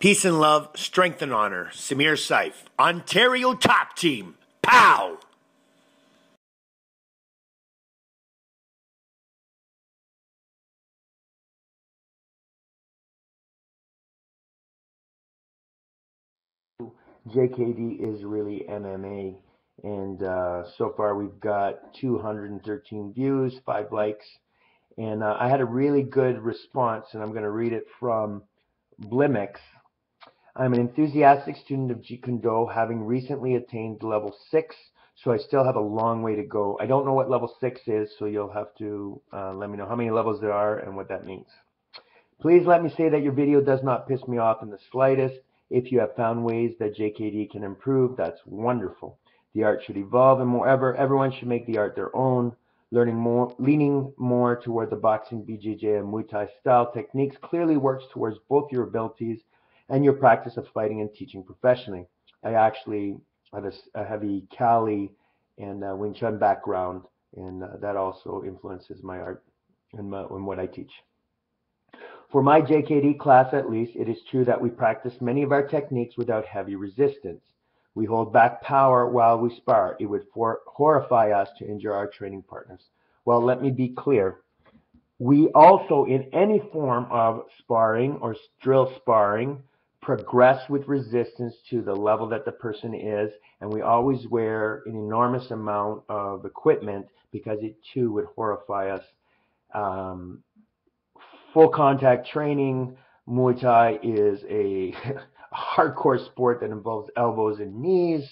Peace and love, strength and honor. Samir, Seif, Ontario Top Team. Pow! JKD is really MMA, and so far we've got 213 views, 5 likes, and I had a really good response, and I'm going to read it from Blimix. I'm an enthusiastic student of Jeet Kune Do, having recently attained level 6, so I still have a long way to go. I don't know what level 6 is, so you'll have to let me know how many levels there are and what that means. Please let me say that your video does not piss me off in the slightest. If you have found ways that JKD can improve, that's wonderful. The art should evolve, and moreover, everyone should make the art their own, learning more, leaning more toward the boxing, BJJ, and Muay Thai style techniques clearly works towards both your abilities and your practice of fighting and teaching professionally. I actually have a heavy Kali and Wing Chun background, and that also influences my art and what I teach. For my JKD class, at least, it is true that we practice many of our techniques without heavy resistance. We hold back power while we spar. It would horrify us to injure our training partners. Well, let me be clear. We also, in any form of sparring or drill sparring, progress with resistance to the level that the person is, and we always wear an enormous amount of equipment because it too would horrify us. Full contact training, Muay Thai is a hardcore sport that involves elbows and knees,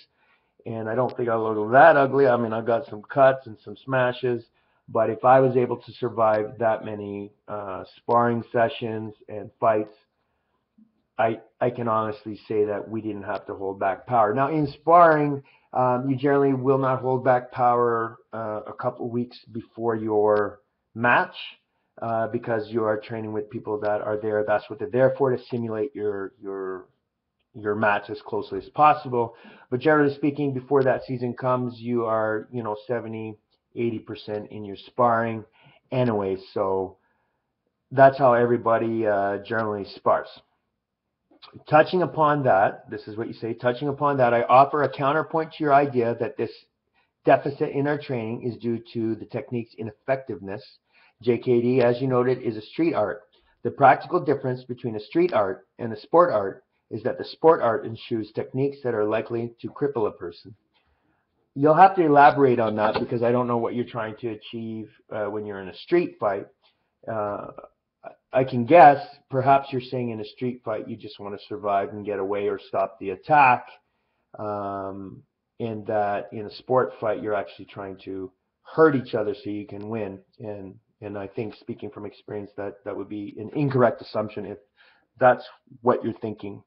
and I don't think I look that ugly. I mean, I've got some cuts and some smashes, but if I was able to survive that many sparring sessions and fights, I can honestly say that we didn't have to hold back power. Now, in sparring, you generally will not hold back power a couple weeks before your match. Because you are training with people that are there. That's what they're there for, to simulate your match as closely as possible. But generally speaking, before that season comes, you are 70, 80% in your sparring anyway. So that's how everybody generally spars. Touching upon that, this is what you say, touching upon that, I offer a counterpoint to your idea that this deficit in our training is due to the technique's ineffectiveness. JKD, as you noted, is a street art. The practical difference between a street art and a sport art is that the sport art eschews techniques that are likely to cripple a person. You'll have to elaborate on that because I don't know what you're trying to achieve when you're in a street fight. I can guess, perhaps you're saying in a street fight you just want to survive and get away or stop the attack, and that in a sport fight you're actually trying to hurt each other so you can win. And I think, speaking from experience, that would be an incorrect assumption if that's what you're thinking.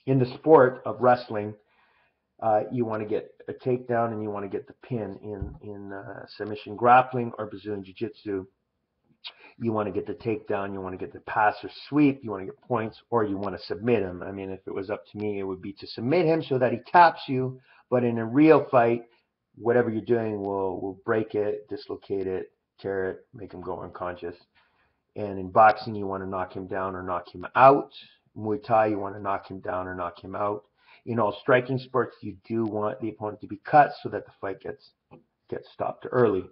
In the sport of wrestling, you want to get a takedown and you want to get the pin. In submission grappling or Brazilian Jiu-Jitsu, you want to get the takedown, you want to get the pass or sweep, you want to get points, or you want to submit him. I mean, if it was up to me, it would be to submit him so that he taps you. But in a real fight, whatever you're doing will break it, dislocate it, tear it, make him go unconscious. And in boxing, you want to knock him down or knock him out. Muay Thai, you want to knock him down or knock him out. In all striking sports, you do want the opponent to be cut so that the fight gets stopped early.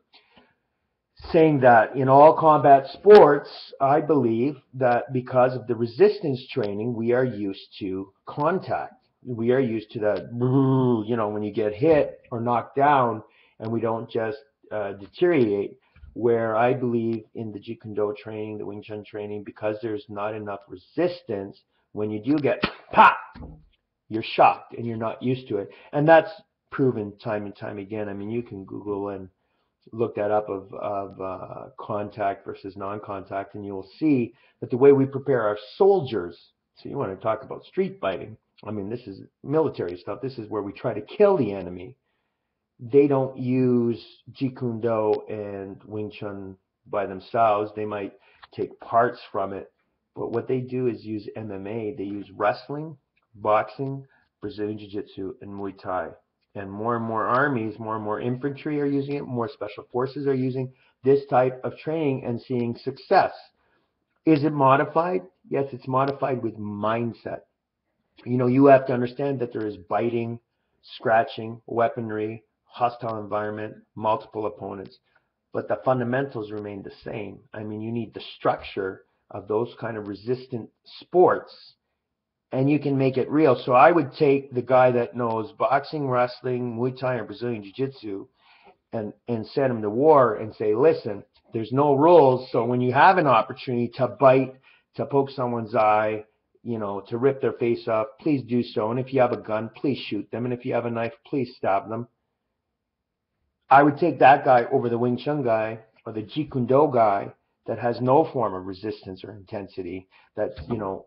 Saying that, in all combat sports, I believe that because of the resistance training, we are used to contact. We are used to that, when you get hit or knocked down, and we don't just deteriorate. Where I believe in the Jeet Kune Do training, the Wing Chun training, because there's not enough resistance, when you do get pop, you're shocked and you're not used to it. And that's proven time and time again. I mean, you can Google and look that up of contact versus non-contact, and you will see that the way we prepare our soldiers, so you want to talk about street fighting, I mean, this is military stuff. This is where we try to kill the enemy. They don't use Jeet Kune Do and Wing Chun by themselves. They might take parts from it, but what they do is use MMA. They use wrestling, boxing, Brazilian Jiu-Jitsu, and Muay Thai. And more armies, more and more infantry are using it, more special forces are using this type of training and seeing success. Is it modified? Yes, it's modified with mindset. You have to understand that there is biting, scratching, weaponry, hostile environment, multiple opponents, but the fundamentals remain the same. I mean, you need the structure of those kind of resistant sports, and you can make it real. So I would take the guy that knows boxing, wrestling, Muay Thai, or Brazilian Jiu-Jitsu and send him to war and say, listen, there's no rules. So when you have an opportunity to bite, to poke someone's eye, to rip their face off, please do so. And if you have a gun, please shoot them. And if you have a knife, please stab them. I would take that guy over the Wing Chun guy or the Jeet Kune Do guy that has no form of resistance or intensity, that's,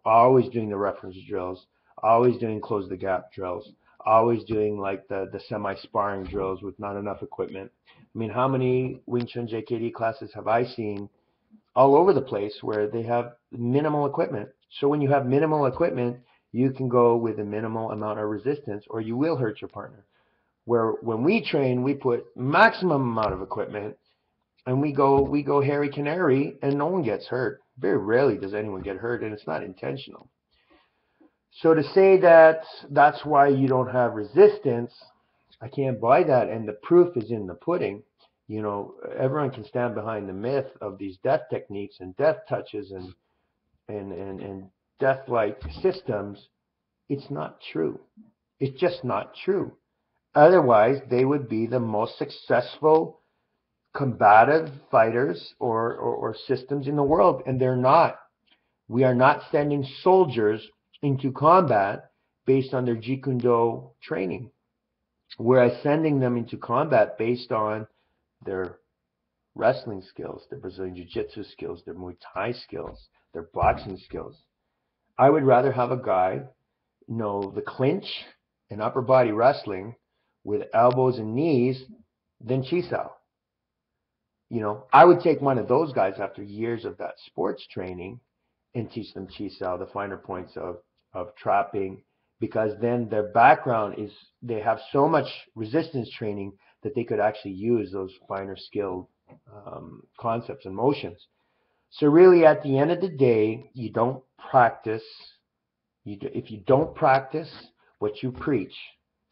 always doing the reference drills, always doing close the gap drills, always doing like the semi-sparring drills with not enough equipment. I mean, how many Wing Chun JKD classes have I seen all over the place where they have minimal equipment? So when you have minimal equipment, you can go with a minimal amount of resistance or you will hurt your partner. Where when we train, we put maximum amount of equipment and we go hairy canary and no one gets hurt. Very rarely does anyone get hurt, and it's not intentional. So to say that that's why you don't have resistance, I can't buy that, and the proof is in the pudding. Everyone can stand behind the myth of these death techniques and death touches and death-like systems. It's not true. It's just not true. Otherwise, they would be the most successful combative fighters or systems in the world, and they're not. We are not sending soldiers into combat based on their Jeet Kune Do training. We're sending them into combat based on their wrestling skills, their Brazilian Jiu-Jitsu skills, their Muay Thai skills, their boxing skills. I would rather have a guy know the clinch and upper body wrestling with elbows and knees than Chisao. I would take one of those guys after years of that sports training and teach them Chisao, the finer points of trapping, because then their background is they have so much resistance training that they could actually use those finer skilled concepts and motions. So really, at the end of the day, you don't practice. If you don't practice what you preach,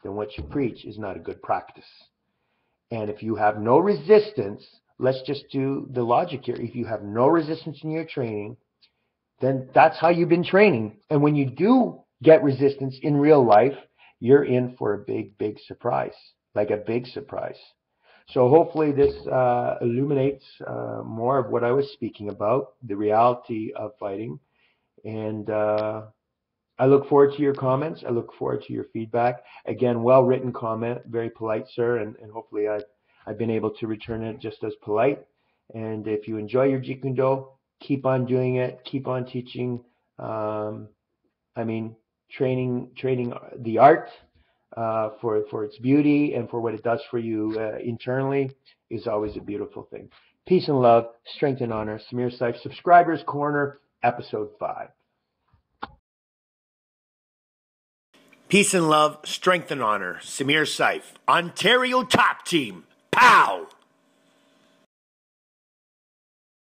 then what you preach is not a good practice. And if you have no resistance, let's just do the logic here. If you have no resistance in your training, then that's how you've been training. And when you do get resistance in real life, you're in for a big, big surprise, like a big surprise. So hopefully this illuminates more of what I was speaking about, the reality of fighting. And I look forward to your comments. I look forward to your feedback. Again, well-written comment, very polite, sir, and hopefully I've been able to return it just as polite. And if you enjoy your Jeet Kune Do, keep on doing it. Keep on teaching. Training the art for its beauty and for what it does for you internally is always a beautiful thing. Peace and love, strength and honor. Samir Seif, Subscribers Corner, Episode 5. Peace and love, strength and honor. Samir Seif, Ontario Top Team. Pow!